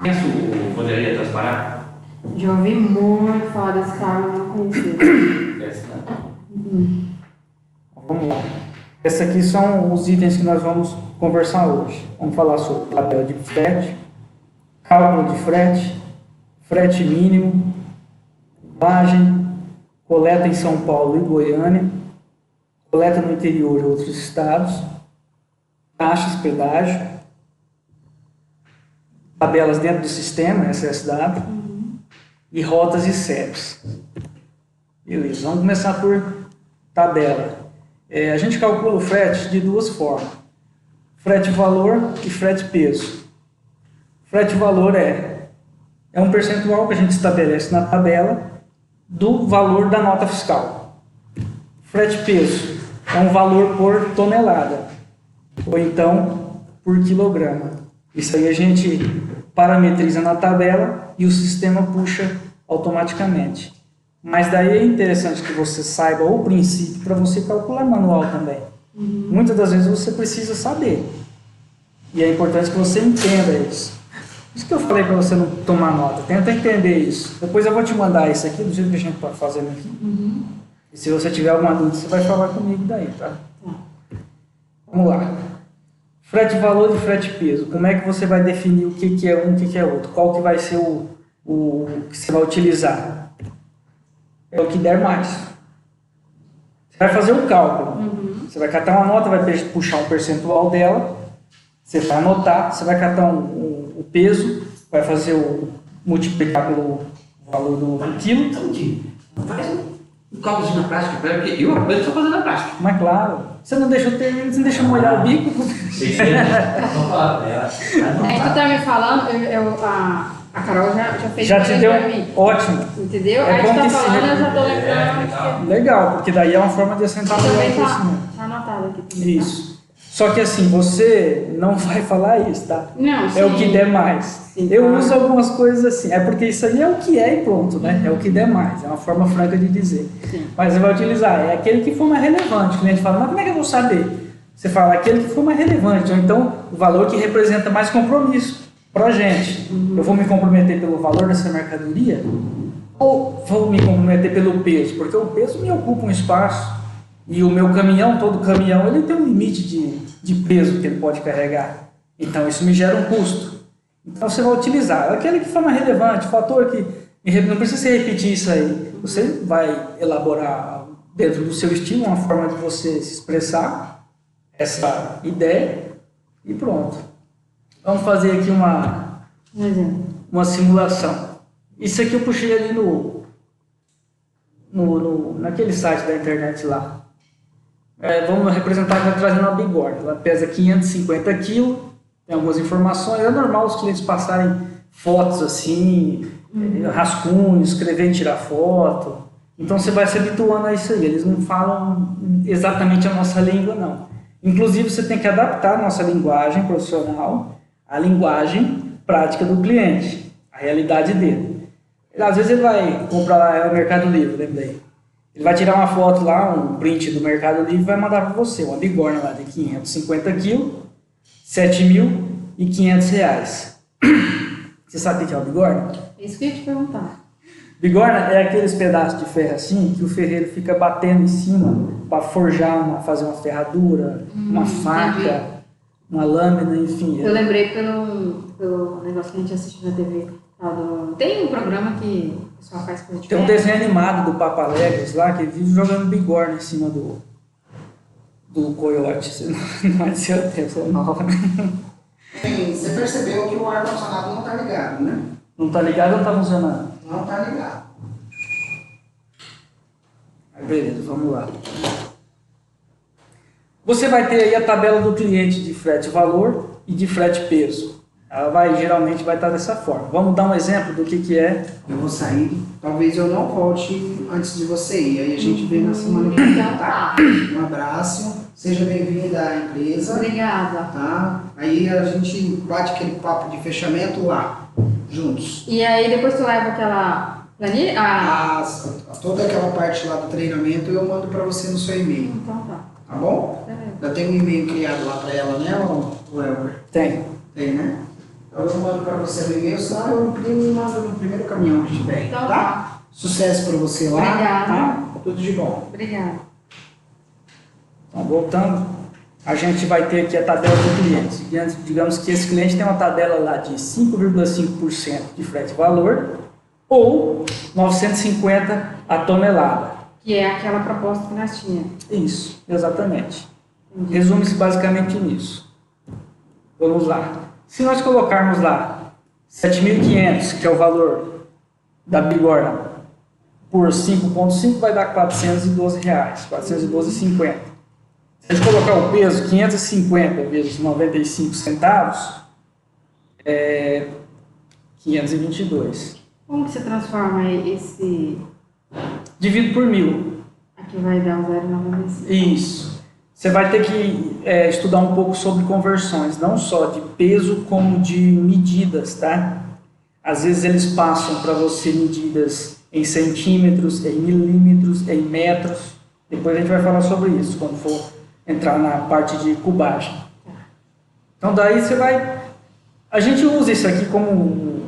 Isso poderia transparar? Já ouvi muito falar desse carro, mas não conhecia. Vamos lá. Esses aqui são os itens que nós vamos conversar hoje. Vamos falar sobre tabela de frete, cálculo de frete, frete mínimo, imagem, coleta em São Paulo e Goiânia, coleta no interior de outros estados, taxas, pedágio, tabelas dentro do sistema, SSW, e rotas e CEPs. Beleza, vamos começar por tabela. A gente calcula o frete de duas formas: frete valor e frete peso. Frete valor é um percentual que a gente estabelece na tabela do valor da nota fiscal. Frete peso é um valor por tonelada, ou então por quilograma. Isso aí a gente parametriza na tabela e o sistema puxa automaticamente. Mas daí é interessante que você saiba o princípio para você calcular manual também. Muitas das vezes você precisa saber. E é importante que você entenda isso. Isso que eu falei para você não tomar nota. Tenta entender isso. Depois eu vou te mandar isso aqui, do jeito que a gente está fazendo aqui. E se você tiver alguma dúvida, você vai falar comigo daí, tá? Vamos lá. Frete valor e frete peso. Como é que você vai definir o que é um e o que é outro? Qual que vai ser o que você vai utilizar? É o que der mais. Você vai fazer um cálculo. Você vai catar uma nota, vai puxar um percentual dela, você vai anotar, você vai catar o peso, vai fazer multiplicar pelo valor do quilo. Então, faz um cálculo na prática, porque eu aprendo só fazendo na prática. Mas claro, você não deixa molhar o bico. Vamos falar. Tu tá me falando, a Carol já fez Já te deu pra mim. ótimo. Entendeu? É Aí tu bom tá que falando, eu já tô legal. lembrando. Legal, porque daí é uma forma de assentar melhor o Também conhecimento. tá anotado aqui também. Isso. Só que assim, você não vai falar isso, tá? Não, É o sim. que der mais. Sim, Eu claro. uso algumas coisas assim. É porque isso aí é o que é e pronto, né? É o que der mais. É uma forma franca de dizer. Sim. Mas você vai utilizar. É aquele que for mais relevante. O cliente fala, mas como é que eu vou saber? Você fala aquele que for mais relevante. Ou então, o valor que representa mais compromisso para a gente. Eu vou me comprometer pelo valor dessa mercadoria? Ou vou me comprometer pelo peso? Porque o peso me ocupa um espaço. E o meu caminhão, todo caminhão, ele tem um limite de peso que ele pode carregar. Então, isso me gera um custo. Então, você vai utilizar aquele que for mais relevante, o fator que... Não precisa você repetir isso aí. Você vai elaborar dentro do seu estilo uma forma de você se expressar essa ideia e pronto. Vamos fazer aqui uma simulação. Isso aqui eu puxei ali naquele site da internet lá. Vamos representar que vai trazendo uma bigorna. Ela pesa 550 kg, tem algumas informações. É normal os clientes passarem fotos assim, rascunhos, escrever e tirar foto. Então você vai se habituando a isso aí. Eles não falam exatamente a nossa língua, não. Inclusive você tem que adaptar a nossa linguagem profissional à linguagem prática do cliente, à realidade dele. Às vezes ele vai comprar lá no Mercado Livre, lembrei. Ele vai tirar uma foto lá, um print do Mercado Livre e vai mandar para você, uma bigorna lá de 550 kg, R$ 7.500. Você sabe o que é uma bigorna? Isso que eu ia te perguntar. Bigorna é aqueles pedaços de ferro assim que o ferreiro fica batendo em cima para forjar, fazer uma ferradura, uma faca, entendi. uma lâmina, enfim. Eu lembrei pelo negócio que a gente assiste na TV. Tem um programa que o pessoal faz coisa de Tem um desenho animado do Papa Legos lá que vive jogando bigorna em cima do coiote. Não vai ser o tempo, é nova. Você percebeu que o ar-condicionado não está ligado, né? Não tá ligado ou não tá funcionando? Não está ligado. Aí beleza, vamos lá. Você vai ter aí a tabela do cliente de frete valor e de frete peso. Ela geralmente vai estar dessa forma. Vamos dar um exemplo do que é. Eu vou sair, talvez eu não volte antes de você ir. Aí a gente vê na semana que vem, tá? Um abraço, seja bem-vinda à empresa. Obrigada. Tá? Aí a gente bate aquele papo de fechamento lá, juntos. E aí depois tu leva aquela planilha? Toda aquela parte lá do treinamento eu mando para você no seu e-mail. Então tá. Tá bom? Beleza. Já tem um e-mail criado lá para ela, né, o Elber? Tem. Tem, né? Então eu mando para você no e-mail, senão eu imprimo e mando no primeiro caminhão que tiver. Então Tá? Sucesso para você lá. Obrigada. Tá? Tudo de bom. Obrigada. Então, voltando, a gente vai ter aqui a tabela do cliente. Digamos que esse cliente tem uma tabela lá de 5,5% de frete-valor ou 950 a tonelada. Que é aquela proposta que nós tínhamos. Isso, exatamente. Resume-se basicamente nisso. Vamos lá. Se nós colocarmos lá 7.500, que é o valor da bigorna, por 5,5 vai dar R$412, R$412,50. Se a gente colocar o peso, 550 vezes 95 centavos, é 522. Como que você transforma esse... Divido por 1.000. Aqui vai dar um 0,95. Isso. Você vai ter que estudar um pouco sobre conversões, não só de peso, como de medidas, tá? Às vezes eles passam para você medidas em centímetros, em milímetros, em metros. Depois a gente vai falar sobre isso, quando for entrar na parte de cubagem. Então daí você vai... A gente usa isso aqui como...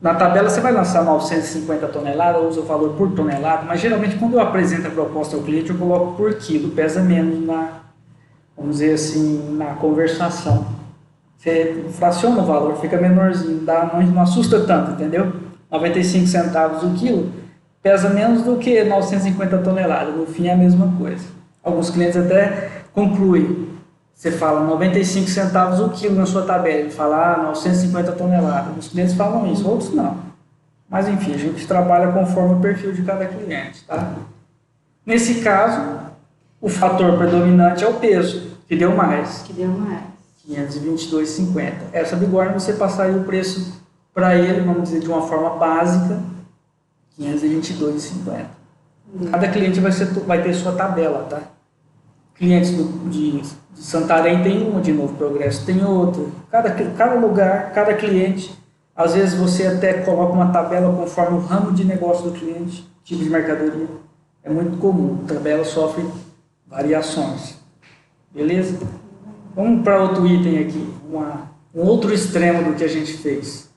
Na tabela você vai lançar 950 toneladas, usa o valor por tonelada, mas geralmente quando eu apresento a proposta ao cliente eu coloco por quilo, pesa menos vamos dizer assim, na conversação. Você fraciona o valor, fica menorzinho, não assusta tanto, entendeu? 95 centavos o quilo, pesa menos do que 950 toneladas, no fim é a mesma coisa. Alguns clientes até concluem. Você fala 95 centavos o quilo na sua tabela, ele fala 950 toneladas. Os clientes falam isso, outros não. Mas enfim, a gente trabalha conforme o perfil de cada cliente, tá? Nesse caso, o fator predominante é o peso, que deu mais. Que deu mais. 522,50. Essa bigorna você passaria o preço para ele, vamos dizer, de uma forma básica, 522,50. Cada cliente vai ter sua tabela, tá? Clientes de Santarém tem uma, de Novo Progresso tem outra. Cada lugar, cada cliente, às vezes você até coloca uma tabela conforme o ramo de negócio do cliente, tipo de mercadoria. É muito comum, a tabela sofre variações. Beleza? Vamos para outro item aqui, um outro extremo do que a gente fez.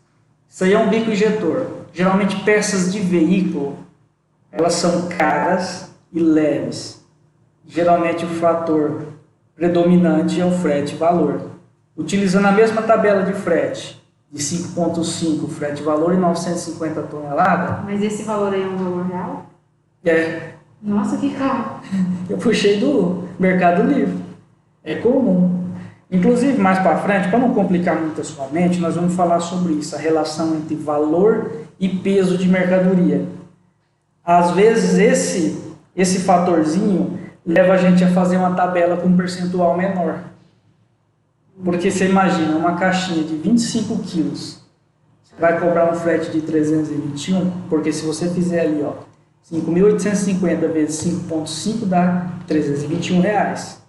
Isso aí é um bico injetor. Geralmente peças de veículo, elas são caras e leves. Geralmente o fator predominante é o frete-valor. Utilizando a mesma tabela de frete, de 5,5 frete-valor e 950 toneladas. Mas esse valor aí é um valor real? É, Nossa, que caro. eu puxei do Mercado Livre. É comum. Inclusive, mais para frente, para não complicar muito a sua mente, nós vamos falar sobre isso, a relação entre valor e peso de mercadoria. Às vezes, esse fatorzinho leva a gente a fazer uma tabela com um percentual menor. Porque você imagina, uma caixinha de 25 quilos, você vai cobrar um frete de 321, porque se você fizer ali, ó, 5.850 vezes 5,5 dá R$321.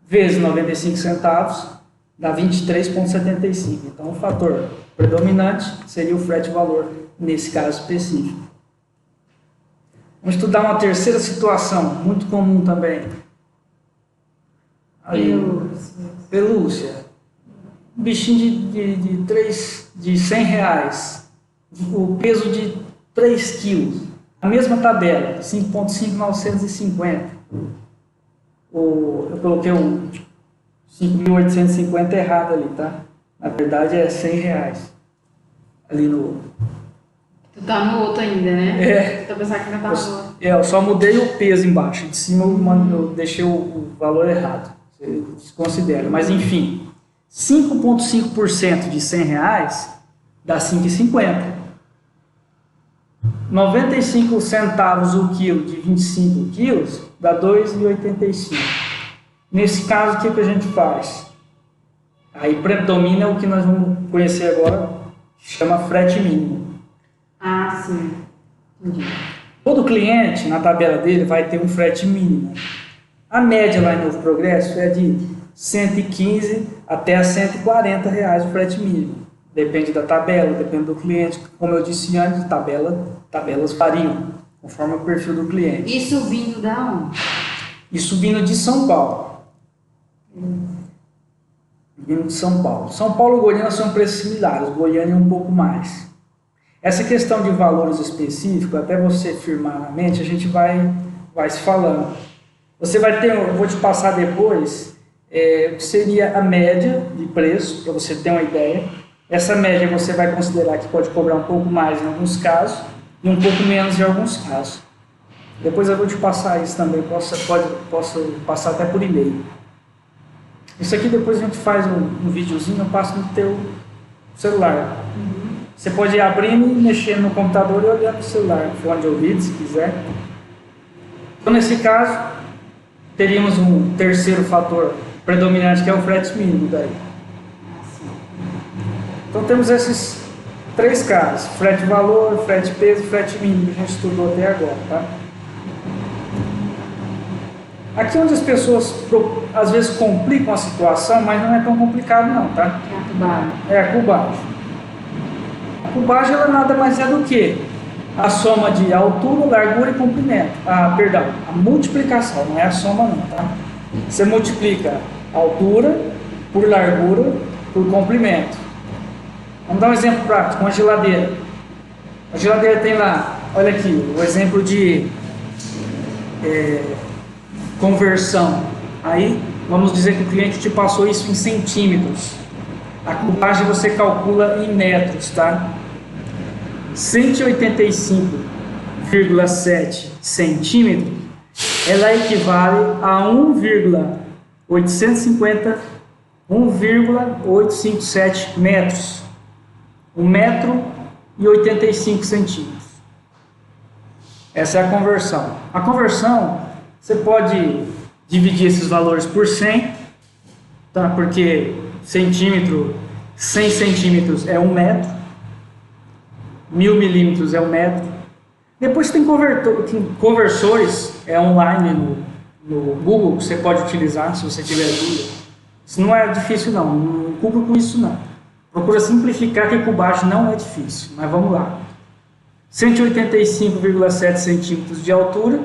Vezes 95 centavos dá 23,75. Então o fator predominante seria o frete-valor nesse caso específico. Vamos estudar uma terceira situação, muito comum também. Aí, pelúcia. Um bichinho de 100 reais. O peso de 3 quilos. A mesma tabela, 5,5, 950. Eu coloquei o 5.850 errado ali, tá? Na verdade é 100 reais. Ali no... Tu tá no outro ainda, né? É. Tu pensando que ainda tá no outro. Eu só mudei o peso embaixo. De cima eu deixei o valor errado. Você desconsidera. Mas enfim, 5,5% de 100 reais dá 5,50. 95 centavos o quilo de 25 quilos dá 2,85. Nesse caso, o que a gente faz? Aí predomina o que nós vamos conhecer agora, que chama frete mínimo. Ah, sim. Entendi. Todo cliente, na tabela dele, vai ter um frete mínimo. A média lá em Novo Progresso é de 115 até a 140 reais o frete mínimo. Depende da tabela, depende do cliente. Como eu disse antes, tabelas variam, conforme o perfil do cliente. Isso vindo da onde? Isso vindo de São Paulo. vindo de São Paulo. São Paulo e Goiânia são preços similares, Goiânia um pouco mais. Essa questão de valores específicos, até você firmar na mente, a gente vai se falando. Você vai ter, eu vou te passar depois, o que seria a média de preço, para você ter uma ideia. Essa média você vai considerar que pode cobrar um pouco mais em alguns casos e um pouco menos em alguns casos. Depois eu vou te passar isso também, posso passar até por e-mail. Isso aqui depois a gente faz um videozinho, eu passo no teu celular. Você pode ir abrindo e mexendo no computador e olhando no celular, fone de ouvido, se quiser. Então, nesse caso, teríamos um terceiro fator predominante, que é o frete mínimo daí. Então, temos esses 3 casos: frete valor, frete peso e frete mínimo, que a gente estudou até agora, tá? Aqui onde as pessoas às vezes complicam a situação, mas não é tão complicado não, tá? É a cubagem. É a cubagem. A cubagem ela nada mais é do que a soma de altura, largura e comprimento. Perdão, a multiplicação, não é a soma não, tá? Você multiplica a altura por largura por comprimento. Vamos dar um exemplo prático, uma geladeira. A geladeira tem lá, olha aqui, o exemplo de conversão. Aí, vamos dizer que o cliente te passou isso em centímetros. A cubagem você calcula em metros, tá? 185,7 centímetros, ela equivale a 1,857 metros. 1 metro e 85 centímetros. Essa é a conversão. A conversão, você pode dividir esses valores por 100, tá? Porque 100 centímetros é 1 metro, 1000 milímetros é 1 metro. Depois tem conversores online no Google que você pode utilizar se você tiver dúvida. Isso não é difícil não cubro com isso não. Procura simplificar, que cubagem não é difícil, mas vamos lá. 185,7 centímetros de altura,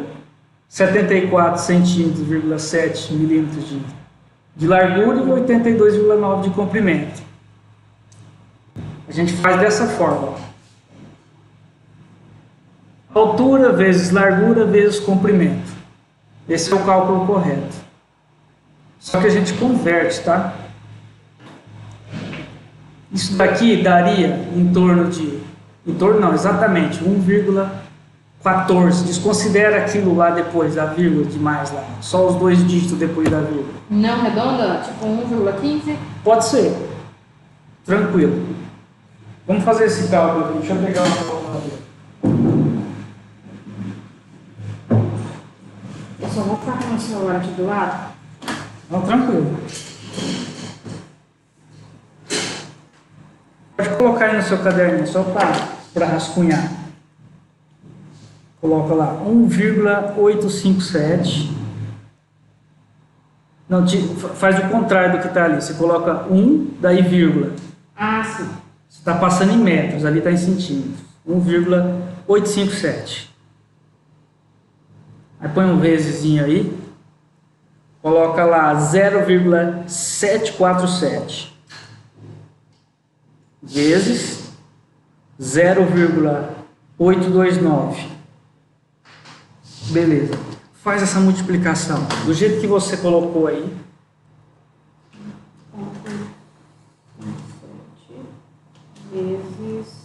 74 centímetros,7 milímetros de largura e 82,9 de comprimento. A gente faz dessa forma: altura vezes largura vezes comprimento. Esse é o cálculo correto. Só que a gente converte, tá? Isso daqui daria exatamente 1,14. Desconsidera aquilo lá depois da vírgula demais lá. Só os 2 dígitos depois da vírgula. Não redonda? Tipo 1,15? Pode ser. Tranquilo. Vamos fazer esse cálculo aqui. Deixa eu pegar uma calculadora. Eu só vou ficar com o celular aqui do lado. Não, tranquilo. Pode colocar aí no seu caderninho, só para rascunhar. Coloca lá 1,857. Não, faz o contrário do que está ali. Você coloca 1, daí vírgula. Ah, sim. Você está passando em metros, ali está em centímetros. 1,857. Aí põe um vezesinho aí. Coloca lá 0,747. Vezes 0,829. Beleza. Faz essa multiplicação do jeito que você colocou aí. Vezes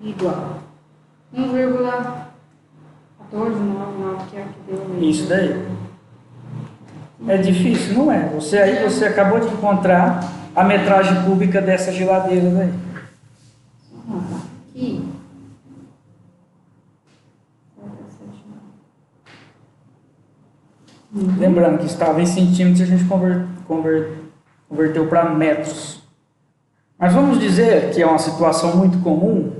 igual 1,1499, que é o que deu mesmo. Isso daí. É difícil, não é? Você acabou de encontrar a metragem cúbica dessa geladeira daí. Aqui. Lembrando que estava em centímetros, a gente converteu para metros. Mas vamos dizer que é uma situação muito comum,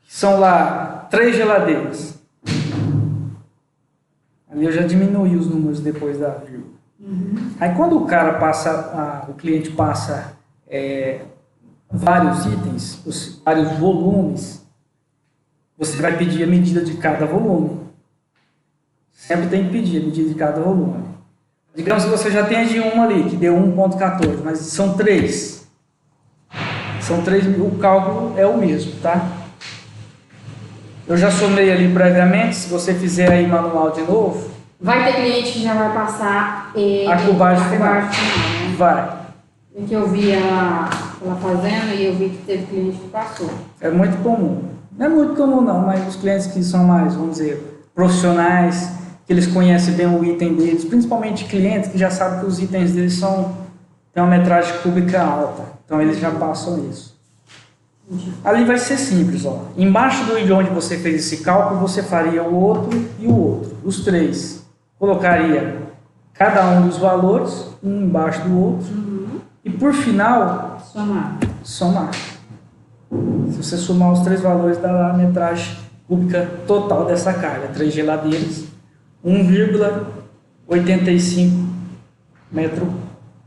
que são lá 3 geladeiras. Ali eu já diminui os números depois da vírgula. Aí quando o cara passa, o cliente passa vários itens, vários volumes, você vai pedir a medida de cada volume. Sempre tem que pedir a medida de cada volume. Digamos que você já tem a de uma ali, que deu 1,14, mas são 3. São 3, o cálculo é o mesmo, tá? Eu já somei ali previamente, se você fizer aí manual de novo. Vai ter cliente que já vai passar A cubagem final. né? Vai. É que eu vi ela fazendo e eu vi que teve cliente que passou. É muito comum. Não é muito comum não, mas os clientes que são mais, vamos dizer, profissionais, que eles conhecem bem o item deles, principalmente clientes que já sabem que os itens deles têm uma metragem cúbica alta. Então eles já passam isso. Ali vai ser simples, ó. Embaixo de onde você fez esse cálculo, você faria o outro e o outro, os 3. Colocaria cada um dos valores, um embaixo do outro, e por final, somar. Se você somar os 3 valores, dá lá a metragem cúbica total dessa carga. 3 geladeiras, 1,85 metro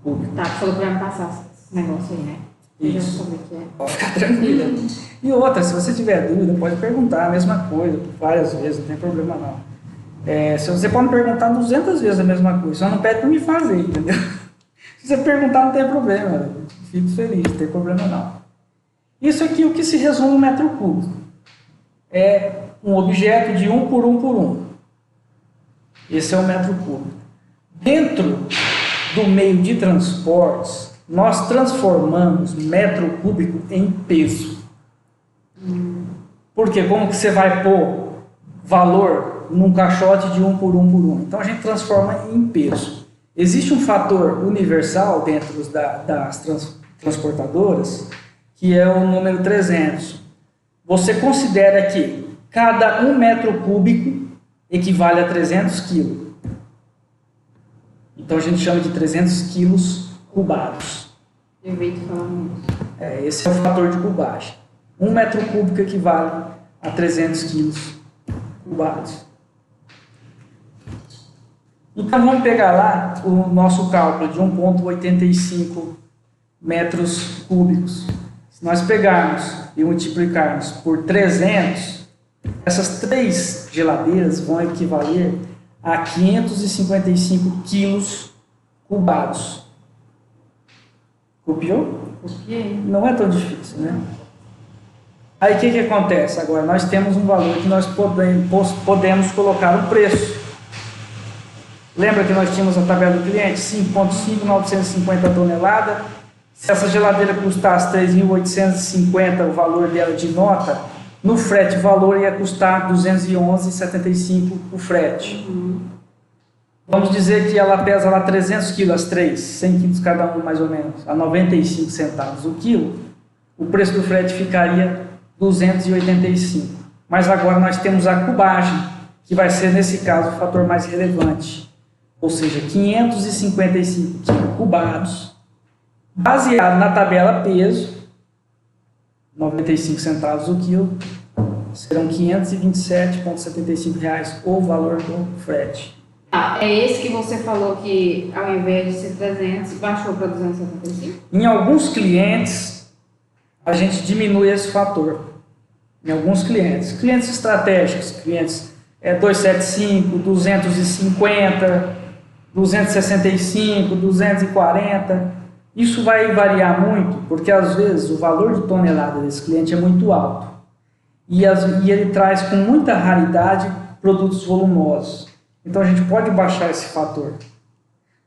cúbico. Tá, falou que vai me passar esse negócio aí, né? Isso. Eu já soube o que é. Pode ficar tranquila. E outra, se você tiver dúvida, pode perguntar a mesma coisa, várias vezes, não tem problema não. Se você pode perguntar 200 vezes a mesma coisa, só não pede para me fazer, entendeu? Se você perguntar, não tem problema, eu fico feliz, não tem problema não. Isso aqui é o que se resume no metro cúbico. É um objeto de 1 por 1 por 1. Esse é o metro cúbico. Dentro do meio de transportes, nós transformamos metro cúbico em peso. Porque como que você vai pôr valor num caixote de 1 por 1 por 1? Então a gente transforma em peso. Existe um fator universal dentro das transportadoras, que é o número 300. Você considera que cada 1 metro cúbico equivale a 300 quilos. Então a gente chama de 300 quilos cubados. Eu vi tu falando isso. Esse é o fator de cubagem. 1 metro cúbico equivale a 300 quilos cubados. Então vamos pegar lá o nosso cálculo de 1,85 metros cúbicos. Se nós pegarmos e multiplicarmos por 300, essas 3 geladeiras vão equivaler a 555 quilos cubados. Copiou? Copiei. Não é tão difícil, né? Aí o que acontece? Agora nós temos um valor que nós podemos colocar um preço. Lembra que nós tínhamos a tabela do cliente? 5,950 toneladas. Se essa geladeira custasse 3.850, o valor dela de nota, no frete o valor ia custar 211,75 o frete. Vamos dizer que ela pesa lá 300 quilos as 3, 100 quilos cada um mais ou menos, a 95 centavos o quilo, o preço do frete ficaria 285. Mas agora nós temos a cubagem, que vai ser nesse caso o fator mais relevante, ou seja, 555 quilos cubados, baseado na tabela peso, 95 centavos o quilo, serão R$ 527,75 o valor do frete. É esse que você falou que ao invés de ser 300, baixou para 275? Em alguns clientes, a gente diminui esse fator. Em alguns clientes. Clientes estratégicos, clientes 275, 250, 265, 240. Isso vai variar muito, porque às vezes o valor de tonelada desse cliente é muito alto. E ele traz com muita raridade produtos volumosos. Então a gente pode baixar esse fator.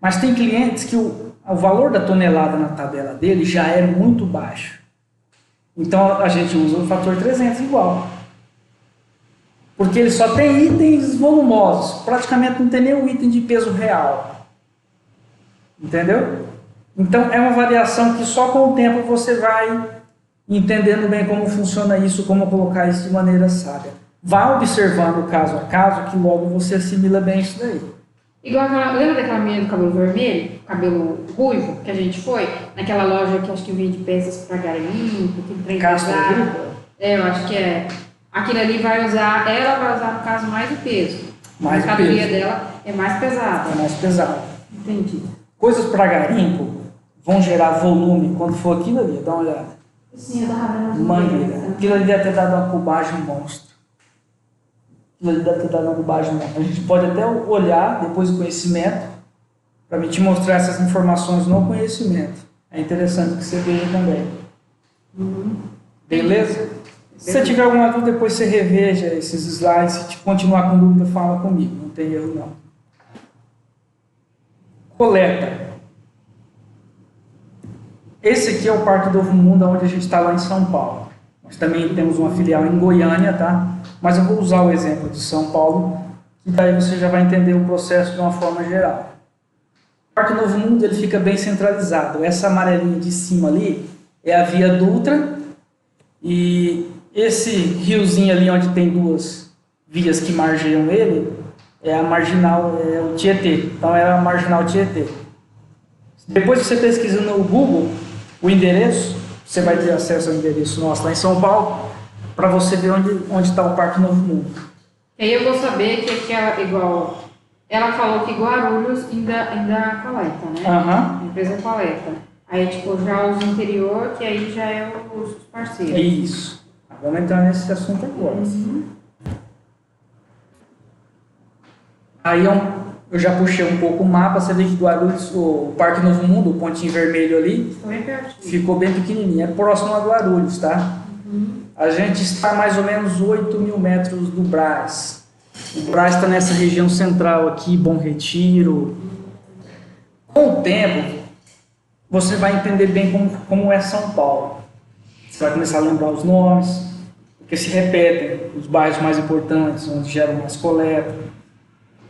Mas tem clientes que o valor da tonelada na tabela dele já é muito baixo. Então a gente usa o fator 300 igual. Porque ele só tem itens volumosos. Praticamente não tem nenhum item de peso real. Entendeu? Então é uma variação que só com o tempo você vai entendendo bem como funciona isso, como colocar isso de maneira sábia. Vá observando caso a caso, que logo você assimila bem isso daí. Igual aquela, lembra daquela menina do cabelo vermelho, cabelo ruivo, que a gente foi? Naquela loja que acho que vende peças para garimpo, que tem Castro Agrícola? Eu acho que é. Aquilo ali ela vai usar no caso mais o peso. Mais a mercadoria peso. dela é mais pesada. É mais pesado. Entendi. Coisas para garimpo vão gerar volume quando for aquilo ali, dá uma olhada. Sim, eu tava vendo. Mangueira. Aquilo ali deve ter dado uma cubagem monstro. aquilo ali deve ter dado uma bobagem, não. A gente pode até olhar depois do conhecimento para me te mostrar essas informações no conhecimento. É interessante que você veja também. Beleza? Se você tiver alguma dúvida, depois você reveja esses slides. Se continuar com dúvida, fala comigo. Não tem erro, não. Coleta. Esse aqui é o Parque Novo Mundo, onde a gente está lá em São Paulo. Nós também temos uma filial em Goiânia, tá? Mas eu vou usar o exemplo de São Paulo, que daí você já vai entender o processo de uma forma geral. O Parque Novo Mundo ele fica bem centralizado. Essa amarelinha de cima ali é a Via Dutra, e esse riozinho ali onde tem duas vias que margeiam ele é a marginal, é o Tietê. Então é a marginal Tietê. Depois que você pesquisa no Google o endereço, você vai ter acesso ao endereço nosso lá em São Paulo, para você ver onde está o Parque Novo Mundo. E aí eu vou saber que aquela, igual, ela falou que Guarulhos ainda coleta, né? Aham. A empresa coleta. Aí, tipo, já os interior, que aí já é os parceiros. Isso. Vamos entrar nesse assunto agora. Aí eu já puxei um pouco o mapa, você vê que Guarulhos, o Parque Novo Mundo, o pontinho vermelho ali, Estou bem pertinho. ficou bem pequenininho, é próximo a Guarulhos, tá? A gente está mais ou menos 8.000 metros do Brás. O Brás está nessa região central aqui, Bom Retiro. Com o tempo, você vai entender bem como é São Paulo. Você vai começar a lembrar os nomes, porque se repetem os bairros mais importantes, onde geram mais coleta.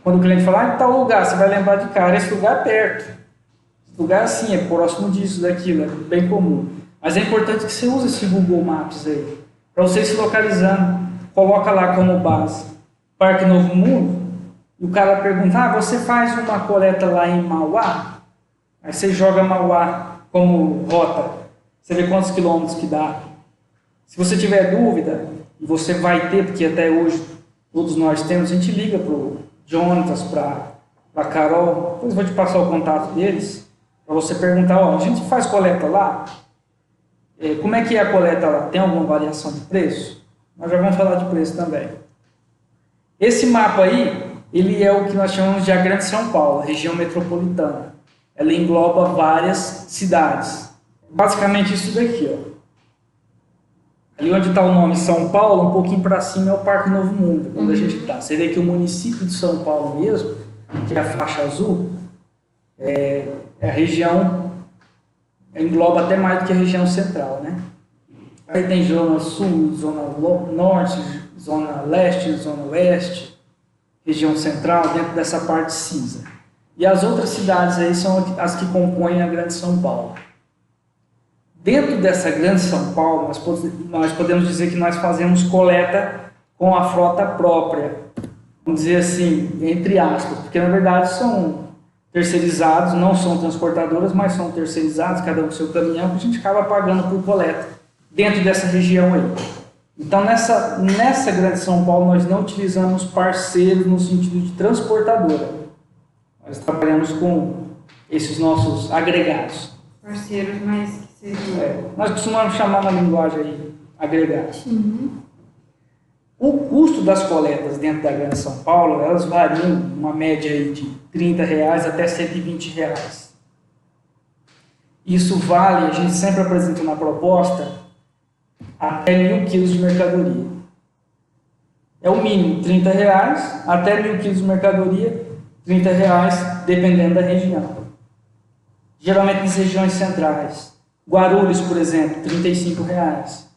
Quando o cliente fala, em tal lugar, você vai lembrar de cara, esse lugar é perto. Esse lugar assim, é próximo disso, daquilo, é bem comum. Mas é importante que você use esse Google Maps aí, para você ir se localizando. Coloca lá como base Parque Novo Mundo, e o cara pergunta, você faz uma coleta lá em Mauá? Aí você joga Mauá como rota, você vê quantos quilômetros que dá. Se você tiver dúvida, e você vai ter, porque até hoje todos nós temos, a gente liga para o Jonatas, para a Carol, depois eu vou te passar o contato deles, para você perguntar, a gente faz coleta lá? Como é que é a coleta lá? Tem alguma variação de preço? Nós já vamos falar de preço também. Esse mapa aí, ele é o que nós chamamos de a Grande São Paulo, a região metropolitana. Ela engloba várias cidades. Basicamente isso daqui, ó. Ali onde está o nome São Paulo, um pouquinho para cima é o Parque Novo Mundo, onde a gente está. Você vê que o município de São Paulo mesmo, que é a faixa azul, é a região, engloba até mais do que a região central, né? Aí tem zona sul, zona norte, zona leste, zona oeste, região central, dentro dessa parte cinza. E as outras cidades aí são as que compõem a Grande São Paulo. Dentro dessa Grande São Paulo, nós podemos dizer que nós fazemos coleta com a frota própria. Vamos dizer assim, entre aspas, porque na verdade são terceirizados, não são transportadoras, mas são terceirizados, cada um com seu caminhão, que a gente acaba pagando por coleta dentro dessa região aí. Então, nessa Grande São Paulo, nós não utilizamos parceiros no sentido de transportadora. Nós trabalhamos com esses nossos agregados. Parceiros, mas que sejam... Nós costumamos chamar na linguagem aí, agregados. O custo das coletas dentro da Grande São Paulo, elas variam uma média aí de R$30 até R$120. Isso vale, a gente sempre apresenta na proposta, até 1.000 quilos de mercadoria. É o mínimo, R$30, até 1.000 quilos de mercadoria, R$30, dependendo da região. Geralmente nas regiões centrais. Guarulhos, por exemplo, R$35.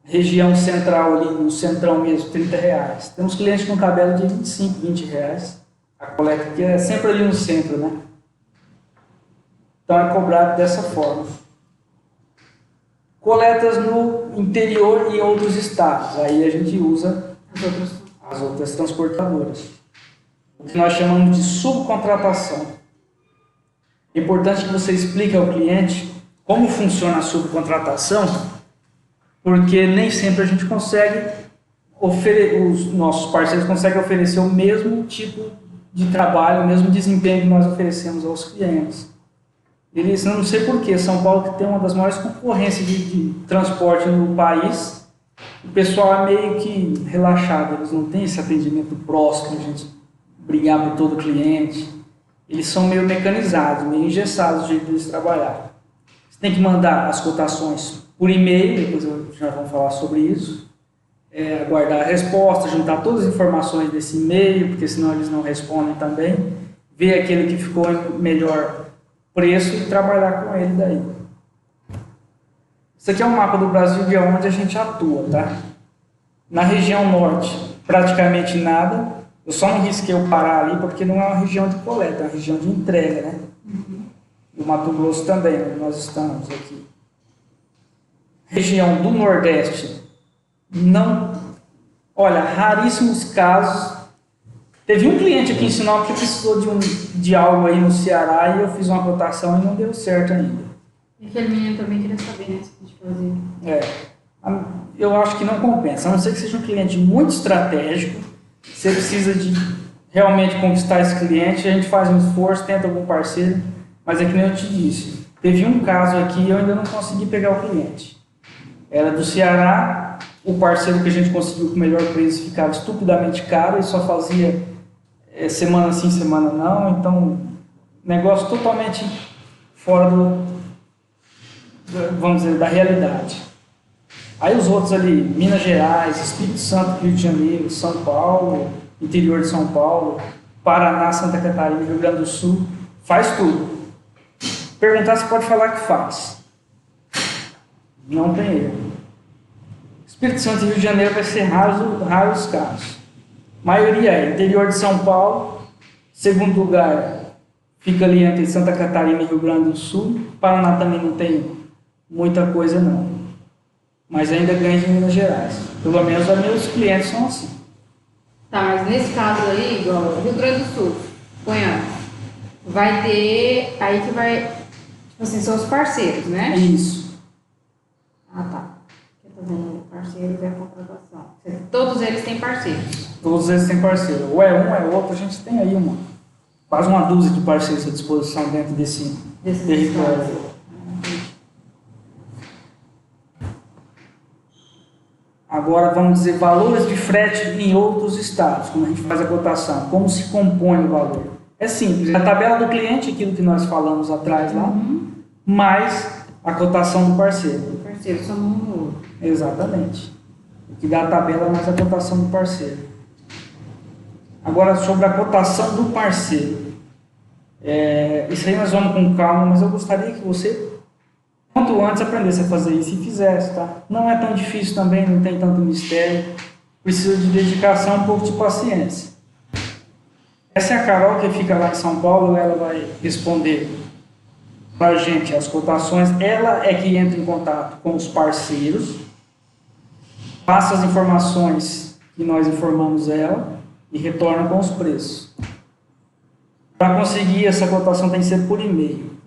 Região central ali, no centrão mesmo, R$30. Temos clientes com tabela de R$25, R$20. A coleta que é sempre ali no centro, né? Então é cobrado dessa forma. Coletas no interior e outros estados. Aí a gente usa as outras transportadoras. O que nós chamamos de subcontratação. É importante que você explique ao cliente como funciona a subcontratação, porque nem sempre a gente consegue os nossos parceiros conseguem oferecer o mesmo tipo de trabalho, o mesmo desempenho que nós oferecemos aos clientes. Eles, não sei porquê, São Paulo que tem uma das maiores concorrências de transporte no país, o pessoal é meio que relaxado, eles não têm esse atendimento próximo, a gente brigar por todo cliente. Eles são meio mecanizados, meio engessados o jeito deles trabalhar. Você tem que mandar as cotações por e-mail, depois já vamos falar sobre isso. Aguardar a resposta, juntar todas as informações desse e-mail, porque senão eles não respondem também. Ver aquele que ficou em melhor preço e trabalhar com ele daí. Isso aqui é um mapa do Brasil de onde a gente atua, tá? Na região norte, praticamente nada. Eu só não risquei o Pará ali porque não é uma região de coleta, é uma região de entrega, né? E o Mato Grosso também, onde nós estamos aqui. Região do Nordeste, não. Olha, raríssimos casos. Teve um cliente aqui em Sinop que precisou de algo aí no Ceará e eu fiz uma cotação e não deu certo ainda. E aquele menino também queria saber, né, se a gente fazer. Eu acho que não compensa, a não ser que seja um cliente muito estratégico, você precisa de realmente conquistar esse cliente, a gente faz um esforço, tenta algum parceiro, mas é que nem eu te disse, teve um caso aqui e eu ainda não consegui pegar o cliente. Era do Ceará, o parceiro que a gente conseguiu com o melhor preço ficava estupidamente caro e só fazia semana sim, semana não, então negócio totalmente fora vamos dizer, da realidade. Aí os outros ali, Minas Gerais, Espírito Santo, Rio de Janeiro, São Paulo, interior de São Paulo, Paraná, Santa Catarina, Rio Grande do Sul, faz tudo. Perguntar se pode falar que faz. Não tem erro. Espírito Santo e Rio de Janeiro vai ser raros casos. A maioria é interior de São Paulo, segundo lugar fica ali entre Santa Catarina e Rio Grande do Sul, Paraná também não tem muita coisa não. Mas ainda ganha de Minas Gerais. Pelo menos os meus clientes são assim. Tá, mas nesse caso aí, igual Rio Grande do Sul, Goiânia, vai ter, aí que vai, tipo assim, são os parceiros, né? Isso. Ah, tá. Eu tô vendo parceiros e a contratação. Todos eles têm parceiros. Todos eles têm parceiro. Ou é um, é outro, a gente tem aí quase uma dúzia de parceiros à disposição dentro desse território. Agora vamos dizer valores de frete em outros estados, como a gente faz a cotação, como se compõe o valor. É simples, a tabela do cliente, aquilo que nós falamos atrás lá, mais a cotação do parceiro. O parceiro só um no outro. Exatamente. O que dá a tabela mais a cotação do parceiro. Agora sobre a cotação do parceiro. Isso aí nós vamos com calma, mas eu gostaria que você quanto antes aprendesse a fazer isso e fizesse, tá? Não é tão difícil também, não tem tanto mistério. Precisa de dedicação, um pouco de paciência. Essa é a Carol que fica lá em São Paulo, ela vai responder para a gente as cotações. Ela é que entra em contato com os parceiros, passa as informações que nós informamos ela e retorna com os preços. Para conseguir essa cotação tem que ser por e-mail.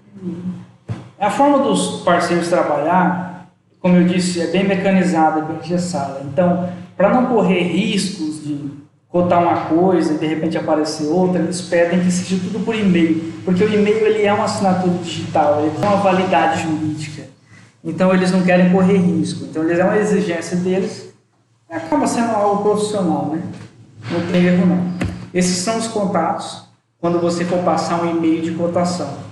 A forma dos parceiros trabalhar, como eu disse, é bem mecanizada, bem engessada. Então, para não correr riscos de cotar uma coisa e de repente aparecer outra, eles pedem que seja tudo por e-mail, porque o e-mail ele é uma assinatura digital, ele tem uma validade jurídica. Então, eles não querem correr risco. Então, é uma exigência deles, acaba sendo algo profissional, né? Não tem erro não. Esses são os contatos quando você for passar um e-mail de cotação.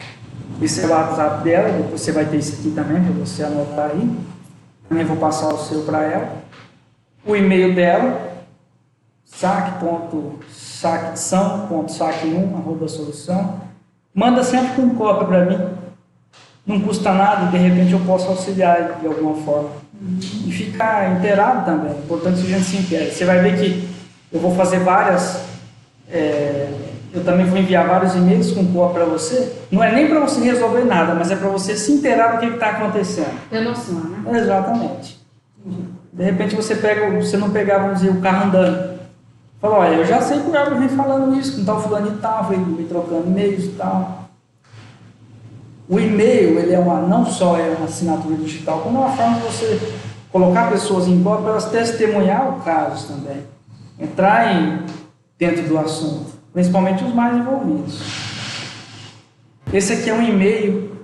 Esse é o WhatsApp dela, depois você vai ter isso aqui também para você anotar aí. Também vou passar o seu para ela. O e-mail dela, saque.solução. Manda sempre com cópia para mim. Não custa nada e de repente eu posso auxiliar de alguma forma. E ficar inteirado também. É importante que a gente se intere. Você vai ver que eu vou fazer várias... eu também vou enviar vários e-mails com cópia para você. Não é nem para você resolver nada, mas é para você se inteirar do que está acontecendo. Tem noção, né? Exatamente. De repente você não pegava, vamos dizer, o carro andando. Fala, olha, eu já sei que o Elber vem falando isso, com tal fulano e tal, vem me trocando e-mails e tal. O e-mail, ele não só é uma assinatura digital, como uma forma de você colocar pessoas em cópia para elas testemunhar o caso também. Entrar dentro do assunto. Principalmente os mais envolvidos. Esse aqui é um e-mail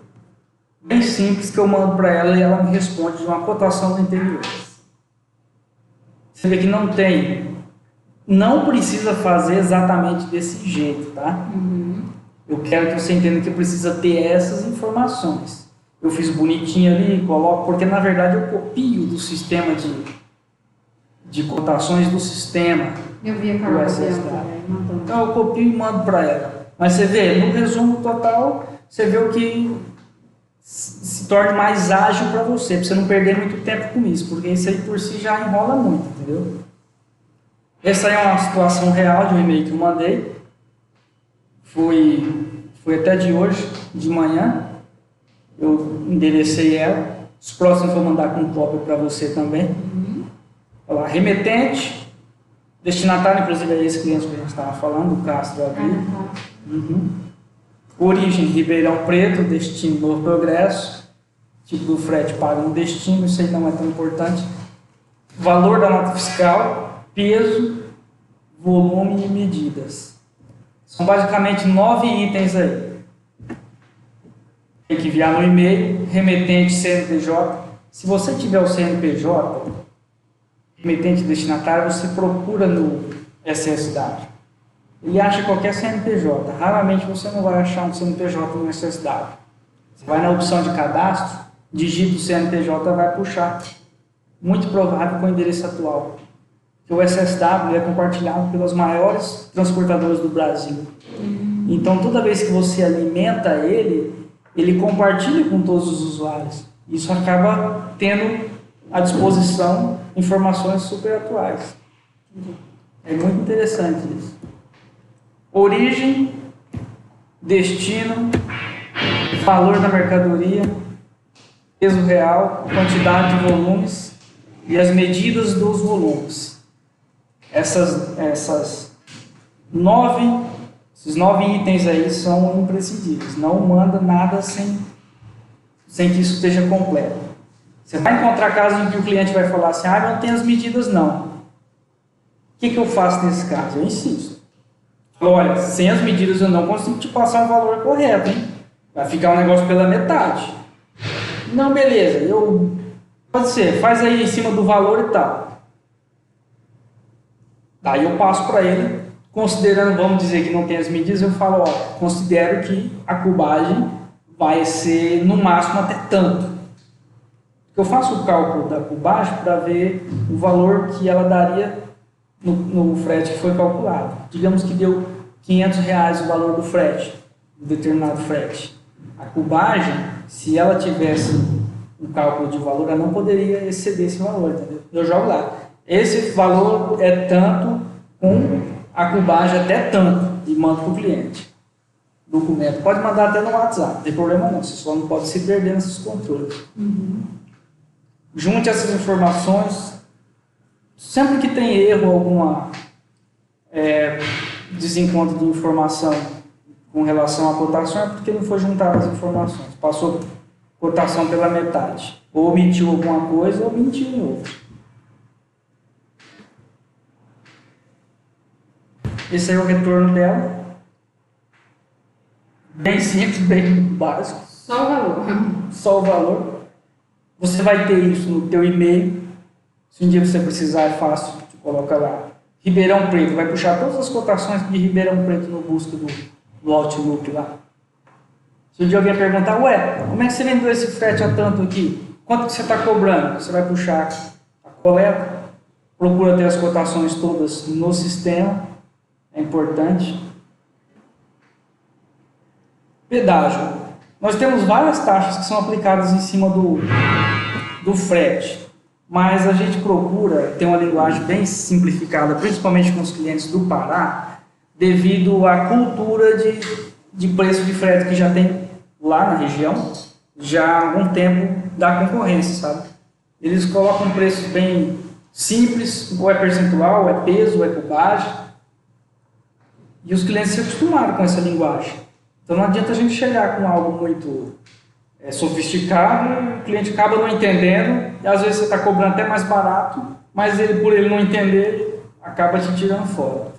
bem simples que eu mando para ela e ela me responde de uma cotação do interior. Você vê que não tem, não precisa fazer exatamente desse jeito, tá? Eu quero que você entenda que precisa ter essas informações. Eu fiz bonitinho ali, coloco, porque na verdade eu copio do sistema de cotações do sistema. Eu vi a do Carol SSW. mandando. Então eu copio e mando para ela. Mas você vê, no resumo total, você vê o que se torna mais ágil para você não perder muito tempo com isso, porque isso aí por si já enrola muito, entendeu? Essa aí é uma situação real de um e-mail que eu mandei. Foi até de hoje, de manhã. Eu enderecei ela. Os próximos eu vou mandar com cópia para você também. Olha lá, remetente, destinatário, inclusive é esse cliente que a gente estava falando, o Castro Abril. Origem, Ribeirão Preto, destino Novo Progresso. Tipo do frete paga no destino, isso aí não é tão importante. Valor da nota fiscal, peso, volume e medidas. São basicamente 9 itens aí. Tem que enviar no e-mail, remetente CNPJ. Se você tiver o CNPJ, remetente destinatário, você procura no SSW. Ele acha qualquer CNPJ. Raramente você não vai achar um CNPJ no SSW. Você vai na opção de cadastro, digita o CNPJ, vai puxar. Muito provável com o endereço atual. Que o SSW é compartilhado pelas maiores transportadoras do Brasil. Então, toda vez que você alimenta ele, ele compartilha com todos os usuários. Isso acaba tendo à disposição informações super atuais. É muito interessante isso. Origem, destino, valor da mercadoria, peso real, quantidade de volumes e as medidas dos volumes. Esses 9 itens aí são imprescindíveis. Não manda nada sem que isso esteja completo. Você vai encontrar casos em que o cliente vai falar assim, não tem as medidas não. O que eu faço nesse caso? Eu insisto. Olha, sem as medidas eu não consigo te passar um valor correto, hein? Vai ficar um negócio pela metade. Não, beleza, pode ser, faz aí em cima do valor e tal. Daí eu passo para ele, considerando, vamos dizer que não tem as medidas, eu falo, considero que a cubagem vai ser no máximo até tanto. Eu faço o cálculo da cubagem para ver o valor que ela daria no frete que foi calculado. Digamos que deu R$500 o valor do frete, um determinado frete. A cubagem, se ela tivesse um cálculo de valor, ela não poderia exceder esse valor, entendeu? Eu jogo lá. Esse valor é tanto com a cubagem até tanto e mando para o cliente. Documento. Pode mandar até no WhatsApp, não tem problema não. Você só não pode se perder nesses controles. Junte essas informações. Sempre que tem erro, alguma desencontro de informação com relação à cotação, é porque não foi juntar as informações. Passou cotação pela metade. Ou omitiu alguma coisa, ou mentiu em outra. Esse aí é o retorno dela. Bem simples, bem básico. Só o valor. Só o valor. Você vai ter isso no teu e-mail. Se um dia você precisar, é fácil. Você coloca lá. Ribeirão Preto. Vai puxar todas as cotações de Ribeirão Preto no busca do Outlook lá. Se um dia alguém perguntar, como é que você vendeu esse frete a tanto aqui? Quanto que você está cobrando? Você vai puxar a coleta. Procura ter as cotações todas no sistema. É importante. Pedágio. Nós temos várias taxas que são aplicadas em cima do frete, mas a gente procura ter uma linguagem bem simplificada, principalmente com os clientes do Pará, devido à cultura de preço de frete que já tem lá na região, já há algum tempo da concorrência, sabe? Eles colocam preços bem simples, ou é percentual, ou é peso, ou é cubagem, e os clientes se acostumaram com essa linguagem. Então não adianta a gente chegar com algo muito sofisticado, o cliente acaba não entendendo, e às vezes você está cobrando até mais barato, mas por ele não entender, ele acaba te tirando fora.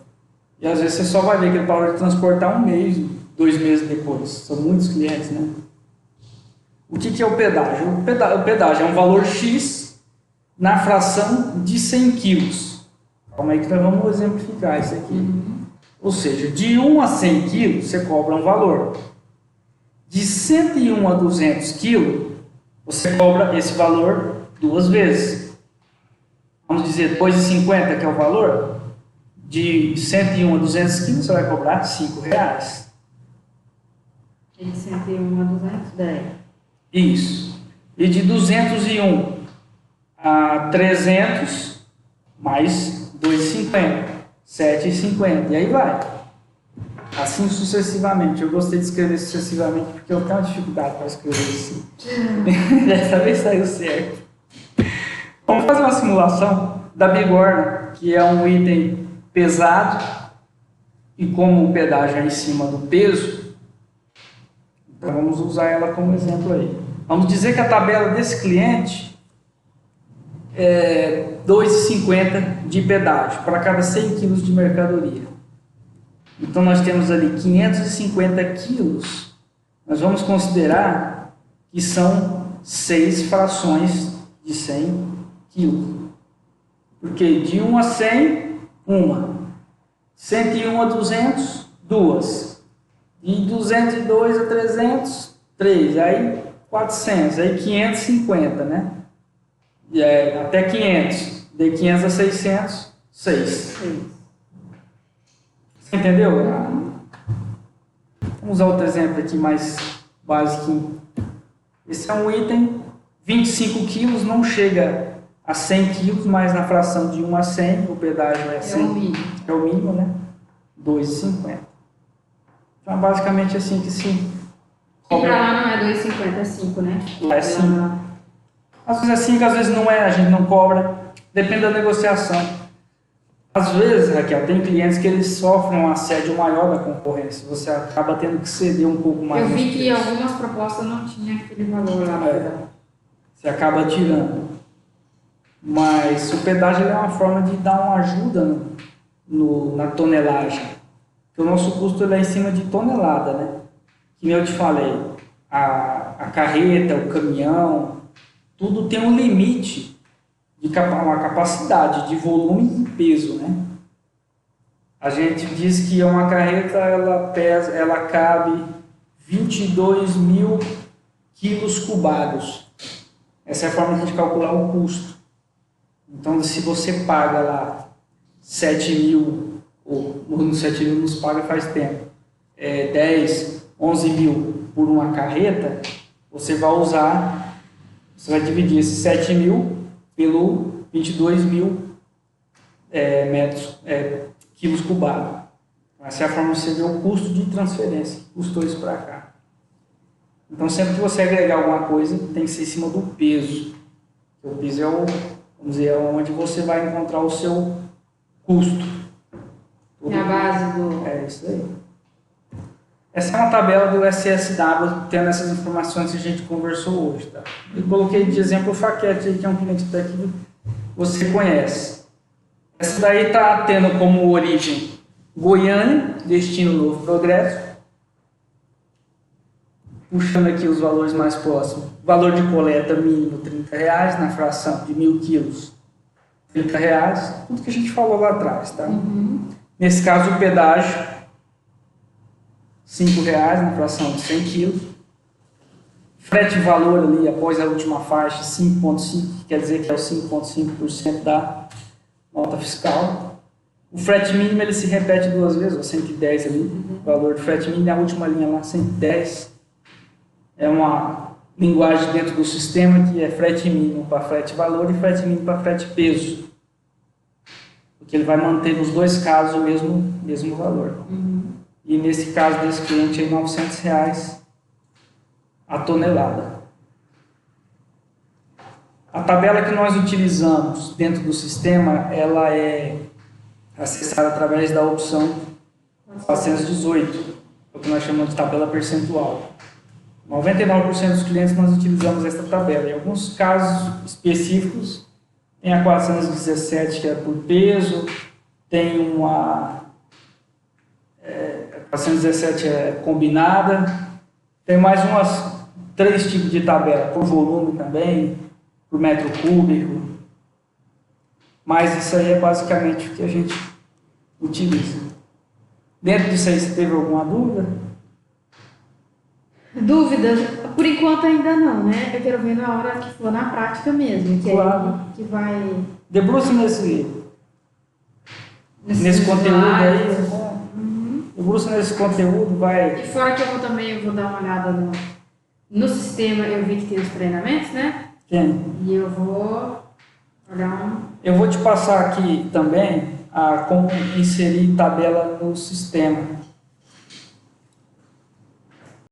E às vezes você só vai ver que ele parou de transportar 1 mês, 2 meses depois. São muitos clientes, né? O que é o pedágio? O pedágio é um valor X na fração de 100 quilos. Calma aí que nós vamos exemplificar isso aqui. Ou seja, de 1 a 100 quilos, você cobra um valor. De 101 a 200 quilos, você cobra esse valor 2 vezes. Vamos dizer 2,50 que é o valor. De 101 a 200 quilos, você vai cobrar R$5. De 101 a 210. Isso. E de 201 a 300, mais 2,50. 7,50. E aí vai. Assim sucessivamente. Eu gostei de escrever sucessivamente porque eu tenho uma dificuldade para escrever assim. Dessa vez saiu certo. Vamos fazer uma simulação da bigorna, que é um item pesado, e como o pedágio é em cima do peso, então vamos usar ela como exemplo aí. Vamos dizer que a tabela desse cliente é 2,50 de pedágio para cada 100 quilos de mercadoria. Então nós temos ali 550 quilos. Nós vamos considerar que são 6 frações de 100 quilos. Porque de 1 a 100, uma. 101 a 200, duas. De 202 a 300, 3. Aí 400, aí 550, né? E aí, até 500. De 500 a 600, 6. Você entendeu? Vamos usar outro exemplo aqui mais básico. Esse é um item, 25 quilos, não chega a 100 quilos, mas na fração de 1 a 100, o pedágio é 100. É o mínimo, né? 2,50. Então, basicamente assim que se... E pra lá não é 2,50, é 5, né? Lá é 5. Às vezes é 5, às vezes não é, a gente não cobra. Depende da negociação. Às vezes, Raquel, tem clientes que eles sofrem um assédio maior da concorrência. Você acaba tendo que ceder um pouco mais. Eu vi que algumas propostas não tinham aquele valor lá. Você acaba tirando. Mas o pedágio é uma forma de dar uma ajuda na tonelagem. Porque o nosso custo é em cima de tonelada, né? Que nem eu te falei, a carreta, o caminhão, tudo tem um limite de uma capacidade de volume e peso, né? A gente diz que uma carreta ela cabe 22 mil quilos cubados. Essa é a forma de a gente calcular o custo. Então, se você paga lá 7 mil, ou no 7 mil nos paga faz tempo, 10, 11 mil por uma carreta, você vai dividir esses 7 mil pelo 22 mil quilos cubados. Essa é a forma de você ver o custo de transferência, que custou isso para cá. Então, sempre que você agregar alguma coisa, tem que ser em cima do peso. O peso é vamos dizer, onde você vai encontrar o seu custo. É a base do... É isso aí. Essa é uma tabela do SSW, tendo essas informações que a gente conversou hoje. Tá? Eu coloquei de exemplo o Faquete, que é um cliente até que você conhece. Essa daí está tendo como origem Goiânia, destino Novo Progresso. Puxando aqui os valores mais próximos. Valor de coleta mínimo R$30, na fração de 1.000 quilos R$30, tudo que a gente falou lá atrás, tá? Nesse caso o pedágio R$5 na fração de 100 quilos. Frete valor ali após a última faixa 5,5, que quer dizer que é o 5,5% da nota fiscal. O frete mínimo ele se repete 2 vezes, o 110 ali. O valor do frete mínimo é a última linha lá, 110. É uma linguagem dentro do sistema que é frete mínimo para frete valor e frete mínimo para frete peso. Porque ele vai manter nos 2 casos o mesmo valor. E nesse caso desse cliente é R$900 a tonelada. A tabela que nós utilizamos dentro do sistema, ela é acessada através da opção 418, o que nós chamamos de tabela percentual. 99% dos clientes nós utilizamos esta tabela. Em alguns casos específicos, tem a 417 que é por peso, tem uma 417 é combinada, tem mais 3 tipos de tabela, por volume também, por metro cúbico. Mas isso aí é basicamente o que a gente utiliza. Dentro disso aí, você teve alguma dúvida? Dúvidas? Por enquanto ainda não, né? Eu quero ver na hora que for na prática mesmo, que Claro. aí que vai... Debruce nesse nesses conteúdo aí. slides. Debruce nesse conteúdo, vai... E fora que eu vou dar uma olhada no sistema, eu vi que tem os treinamentos, né? Tem. E eu vou olhar Eu vou te passar aqui também como inserir tabela no sistema.